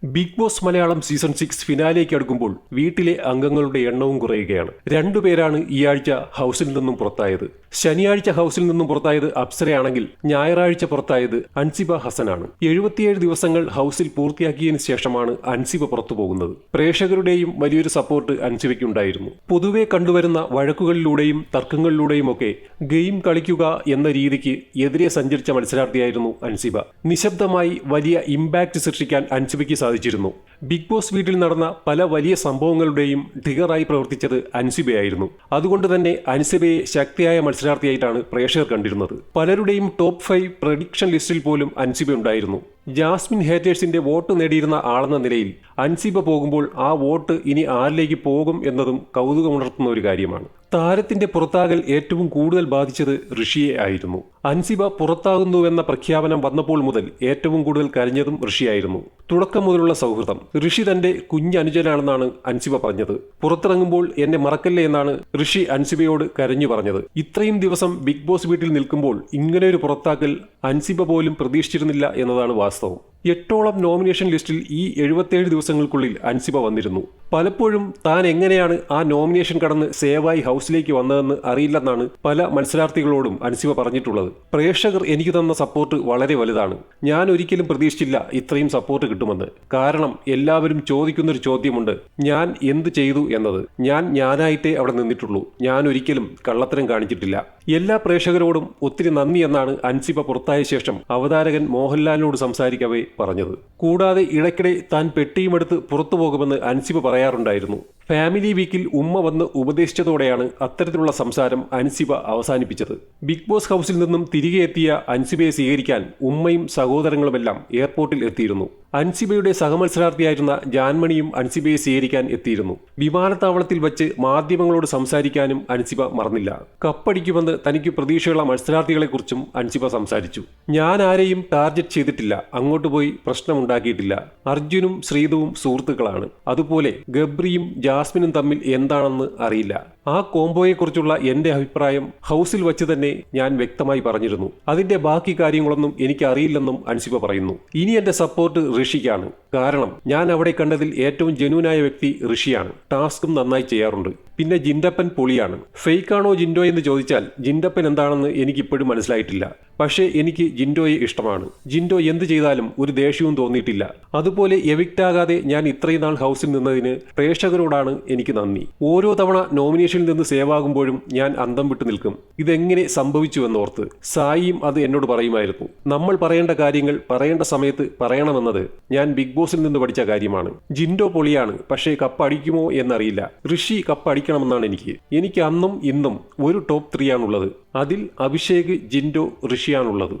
Big boss Malayalam season 6 ഫിനാലേക്ക് അടുക്കുമ്പോൾ വീട്ടിലെ അംഗങ്ങളുടെ എണ്ണവും കുറയുകയാണ്. രണ്ടുപേരാണ് ഈ ആഴ്ച ഹൗസിൽ നിന്നും പുറത്തായത്. ശനിയാഴ്ച ഹൗസിൽ നിന്നും പുറത്തായത് അപ്സരയാണെങ്കിൽ ഞായറാഴ്ച പുറത്തായത് അൻസിബ ഹസനാണ്. 77 ദിവസങ്ങൾ ഹൗസിൽ പൂർത്തിയാക്കിയതിനു ശേഷമാണ് അൻസിബ പുറത്തു പോകുന്നത്. പ്രേക്ഷകരുടെയും വലിയൊരു സപ്പോർട്ട് അൻസിബയ്ക്കുണ്ടായിരുന്നു. പൊതുവെ കണ്ടുവരുന്ന വഴക്കുകളിലൂടെയും തർക്കങ്ങളിലൂടെയും ഒക്കെ ഗെയിം കളിക്കുക എന്ന രീതിക്ക് എതിരെ സഞ്ചരിച്ച മത്സരാർത്ഥിയായിരുന്നു അൻസിബ. നിശബ്ദമായി വലിയ ഇമ്പാക്ട് സൃഷ്ടിക്കാൻ അൻസിബയ്ക്ക് സാധിച്ചിരുന്നു. ബിഗ് ബോസ് വീട്ടിൽ നടന്ന പല വലിയ സംഭവങ്ങളുടെയും ട്രിഗറായി പ്രവർത്തിച്ചത് അൻസിബയായിരുന്നു. അതുകൊണ്ട് തന്നെ അൻസിബയെ ശക്തിയായ മത്സരാർത്ഥിയായിട്ടാണ് പ്രേക്ഷകർ കണ്ടിരുന്നത്. പലരുടെയും ടോപ്പ് 5 പ്രഡിക്ഷൻ ലിസ്റ്റിൽ പോലും അൻസിബ ഉണ്ടായിരുന്നു. ജാസ്മിൻ ഹേറ്റേഴ്സിന്റെ വോട്ട് നേടിയിരുന്ന ആളെന്ന നിലയിൽ അൻസിബ പോകുമ്പോൾ ആ വോട്ട് ഇനി ആരിലേക്ക് പോകും എന്നതും കൗതുകമുണർത്തുന്ന ഒരു കാര്യമാണ്. താരത്തിന്റെ പുറത്താകൽ ഏറ്റവും കൂടുതൽ ബാധിച്ചത് ഋഷിയെ ആയിരുന്നു. അൻസിബ പുറത്താകുന്നുവെന്ന പ്രഖ്യാപനം വന്നപ്പോൾ മുതൽ ഏറ്റവും കൂടുതൽ കരഞ്ഞതും ഋഷിയായിരുന്നു. തുടക്കം മുതലുള്ള സൗഹൃദം. ഋഷി തന്റെ കുഞ്ഞനുജനാണെന്നാണ് അൻസിബ പറഞ്ഞത്. പുറത്തിറങ്ങുമ്പോൾ എന്നെ മറക്കല്ലേ എന്നാണ് ഋഷി അൻസിബയോട് കരഞ്ഞു പറഞ്ഞത്. ഇത്രയും ദിവസം ബിഗ് ബോസ് വീട്ടിൽ നിൽക്കുമ്പോൾ ഇങ്ങനെയൊരു പുറത്താക്കൽ അൻസിബ പോലും പ്രതീക്ഷിച്ചിരുന്നില്ല എന്നതാണ് വാസ്തവം. 8ഓളം നോമിനേഷൻ ലിസ്റ്റിൽ ഈ 77 ദിവസങ്ങൾക്കുള്ളിൽ അൻസിബ വന്നിരുന്നു. പലപ്പോഴും താൻ എങ്ങനെയാണ് ആ നോമിനേഷൻ കടന്ന് സേവായി ഹൗസിലേക്ക് വന്നതെന്ന് അറിയില്ലെന്നാണ് പല മത്സരാർത്ഥികളോടും അൻസിബ പറഞ്ഞിട്ടുള്ളത്. പ്രേക്ഷകർ എനിക്ക് തന്ന സപ്പോർട്ട് വളരെ വലുതാണ്. ഞാൻ ഒരിക്കലും പ്രതീക്ഷിച്ചില്ല ഇത്രയും സപ്പോർട്ട് കിട്ടുമെന്ന്. കാരണം എല്ലാവരും ചോദിക്കുന്നൊരു ചോദ്യമുണ്ട്, ഞാൻ എന്ത് ചെയ്തു എന്നത്. ഞാനായിട്ടേ അവിടെ നിന്നിട്ടുള്ളൂ. ഞാൻ ഒരിക്കലും കള്ളത്തരം കാണിച്ചിട്ടില്ല. എല്ലാ പ്രേക്ഷകരോടും ഒത്തിരി നന്ദി എന്നാണ് അൻസിബ പുറത്തായ ശേഷം അവതാരകൻ മോഹൻലാലിനോട് സംസാരിക്കവേ പറഞ്ഞത്. കൂടാതെ ഇടയ്ക്കിടെ താൻ പെട്ടിയുമെടുത്ത് പുറത്തു പോകുമെന്ന് അൻസിബ പറയാറുണ്ടായിരുന്നു. ഫാമിലി വീക്കിൽ ഉമ്മ വന്ന് ഉപദേശിച്ചതോടെയാണ് അത്തരത്തിലുള്ള സംസാരം അൻസിബ അവസാനിപ്പിച്ചത്. ബിഗ് ബോസ് ഹൗസിൽ നിന്നും തിരികെ എത്തിയ അൻസിബയെ സ്വീകരിക്കാൻ ഉമ്മയും സഹോദരങ്ങളുമെല്ലാം എയർപോർട്ടിൽ എത്തിയിരുന്നു. അൻസിബയുടെ സഹമത്സരാർത്ഥിയായിരുന്ന ജാൻമണിയും അൻസിബയെ സ്വീകരിക്കാൻ എത്തിയിരുന്നു. വിമാനത്താവളത്തിൽ വച്ച് മാധ്യമങ്ങളോട് സംസാരിക്കാനും അൻസിബ മറന്നില്ല. കപ്പടിക്കുമെന്ന് തനിക്ക് പ്രതീക്ഷയുള്ള മത്സരാർത്ഥികളെക്കുറിച്ചും അൻസിബ സംസാരിച്ചു. ഞാൻ ആരെയും ടാർഗറ്റ് ചെയ്തിട്ടില്ല, അങ്ങോട്ട് പോയി പ്രശ്നമുണ്ടാക്കിയിട്ടില്ല. അർജുനും ശ്രീതുവും സുഹൃത്തുക്കളാണ്. അതുപോലെ ഗബ്രിയും ജാസ്മിനും തമ്മിൽ എന്താണെന്ന് അറിയില്ല. ആ കോംബോയെക്കുറിച്ചുള്ള എന്റെ അഭിപ്രായം ഹൗസിൽ വച്ച് തന്നെ ഞാൻ വ്യക്തമായി പറഞ്ഞിരുന്നു. അതിന്റെ ബാക്കി കാര്യങ്ങളൊന്നും എനിക്ക് അറിയില്ലെന്നും അൻസിബ പറയുന്നു. ഇനി എന്റെ സപ്പോർട്ട് ഋഷിക്കാണ്. കാരണം ഞാൻ അവിടെ കണ്ടതിൽ ഏറ്റവും ജെന്യൂനായ വ്യക്തി ഋഷിയാണ്. ടാസ്കും നന്നായി ചെയ്യാറുണ്ട്. പിന്നെ ജിൻഡപ്പൻ പൊളിയാണ്. ഫേക്കാണോ ജിൻഡോ എന്ന് ചോദിച്ചാൽ ജിൻഡപ്പൻ എന്താണെന്ന് എനിക്കിപ്പോഴും മനസ്സിലായിട്ടില്ല. പക്ഷേ എനിക്ക് ജിൻഡോയെ ഇഷ്ടമാണ്. ജിൻഡോ എന്ത് ചെയ്താലും ഒരു ദേഷ്യവും തോന്നിയിട്ടില്ല. അതുപോലെ എവിക്റ്റാകാതെ ഞാൻ ഇത്രയും നാൾ ഹൗസിൽ നിന്നതിന് പ്രേക്ഷകരോടാണ് എനിക്ക് നന്ദി. ഓരോ തവണ നോമിനേഷനിൽ നിന്ന് സേവാകുമ്പോഴും ഞാൻ അന്തം വിട്ടു നിൽക്കും. ഇതെങ്ങനെ സംഭവിച്ചുവെന്നോർത്ത്. സായിയും അത് എന്നോട് പറയുമായിരുന്നു. നമ്മൾ പറയേണ്ട കാര്യങ്ങൾ പറയേണ്ട സമയത്ത് പറയണമെന്നത് ഞാൻ ബിഗ് ബോസിൽ നിന്ന് പഠിച്ച കാര്യമാണ്. ജിൻഡോ പൊളിയാണ്, പക്ഷേ കപ്പടിക്കുമോ എന്നറിയില്ല. ഋഷി കപ്പടിക്കണമെന്നാണ് എനിക്ക് അന്നും ഇന്നും ഒരു ടോപ്പ് 3 ആണുള്ളത്. അതിൽ അഭിഷേക്, ജിൻഡോ, ഋഷിയാണുള്ളത്.